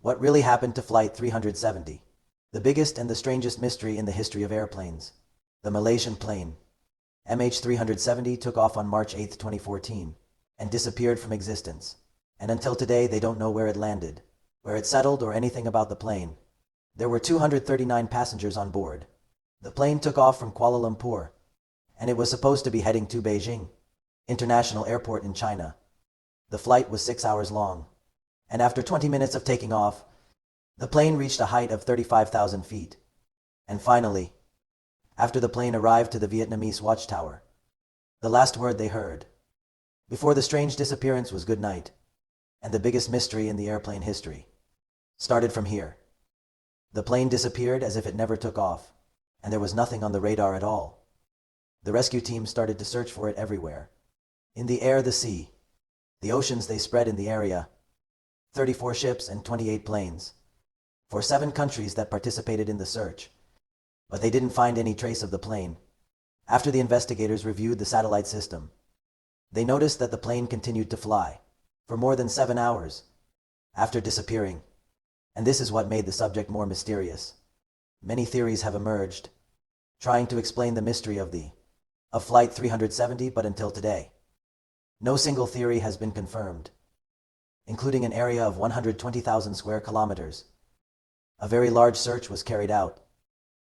What really happened to Flight 370? The biggest and the strangest mystery in the history of airplanes. The Malaysian plane. MH-370 took off on March 8, 2014, and disappeared from existence. And until today, they don't know where it landed, where it settled, or anything about the plane. There were 239 passengers on board. The plane took off from Kuala Lumpur, and it was supposed to be heading to Beijing International Airport in China. The flight was 6 hours long, and after 20 minutes of taking off, the plane reached a height of 35,000 feet. And finally, after the plane arrived to the Vietnamese watchtower, the last word they heard before the strange disappearance was good night. And the biggest mystery in the airplane history started from here. The plane disappeared as if it never took off, and there was nothing on the radar at all. The rescue team started to search for it everywhere. In the air, the sea, the oceans, they spread in the area. 34 ships and 28 planes, for 7 countries that participated in the search. But they didn't find any trace of the plane. After the investigators reviewed the satellite system, they noticed that the plane continued to fly for more than 7 hours after disappearing. And this is what made the subject more mysterious. Many theories have emerged, trying to explain the mystery of Flight 370, but until today, no single theory has been confirmed, including an area of 120,000 square kilometers. A very large search was carried out.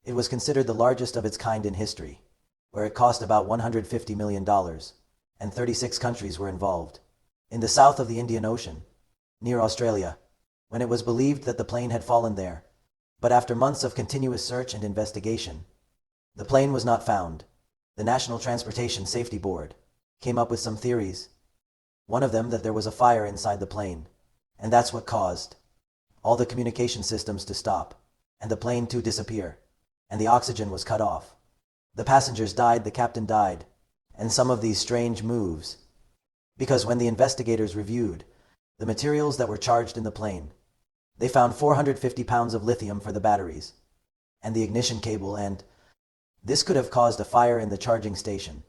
It was considered the largest of its kind in history, where it cost about $150 million, and 36 countries were involved. In the south of the Indian Ocean, near Australia, when it was believed that the plane had fallen there. But after months of continuous search and investigation, the plane was not found. The National Transportation Safety Board came up with some theories. One of them that there was a fire inside the plane, and that's what caused all the communication systems to stop, and the plane to disappear, and the oxygen was cut off. The passengers died, the captain died, and some of these strange moves, because when the investigators reviewed the materials that were charged in the plane, they found 450 pounds of lithium for the batteries and the ignition cable, and this could have caused a fire in the charging station.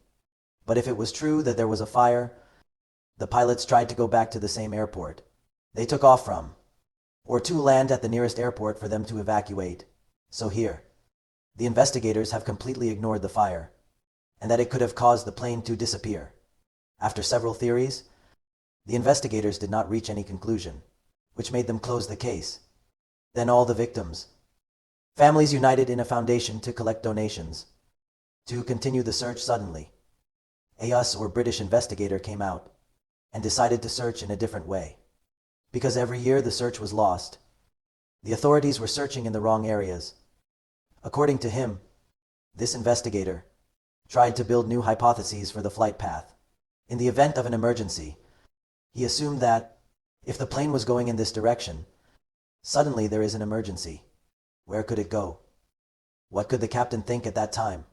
But if it was true that there was a fire, the pilots tried to go back to the same airport they took off from, or to land at the nearest airport for them to evacuate. So here, the investigators have completely ignored the fire, and that it could have caused the plane to disappear. After several theories, the investigators did not reach any conclusion, which made them close the case. Then all the victims' families united in a foundation to collect donations to continue the search. Suddenly, a US or British investigator came out and decided to search in a different way. Because every year the search was lost. The authorities were searching in the wrong areas. According to him, this investigator tried to build new hypotheses for the flight path. In the event of an emergency, he assumed that if the plane was going in this direction, suddenly there is an emergency. Where could it go? What could the captain think at that time?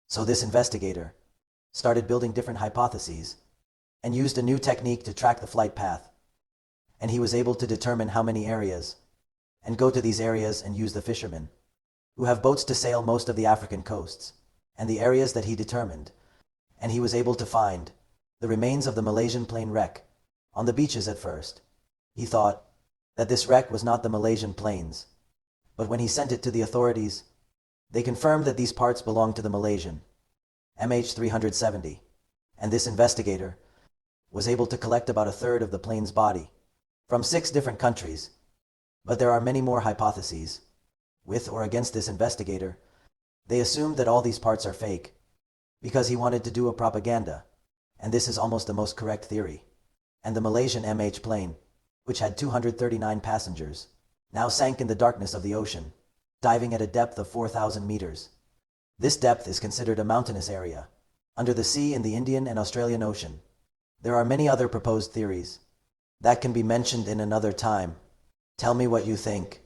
So this investigator started building different hypotheses and used a new technique to track the flight path. And he was able to determine how many areas, and go to these areas and use the fishermen, who have boats to sail most of the African coasts, and the areas that he determined. And he was able to find the remains of the Malaysian plane wreck on the beaches. At first, he thought that this wreck was not the Malaysian planes, but when he sent it to the authorities, they confirmed that these parts belonged to the Malaysian MH-370, and this investigator was able to collect about a third of the plane's body from 6 different countries. But there are many more hypotheses, with or against this investigator. They assumed that all these parts are fake, because he wanted to do a propaganda, and this is almost the most correct theory. And the Malaysian MH plane, which had 239 passengers, now sank in the darkness of the ocean, diving at a depth of 4,000 meters. This depth is considered a mountainous area, under the sea in the Indian and Australian Ocean. There are many other proposed theories that can be mentioned in another time. Tell me what you think.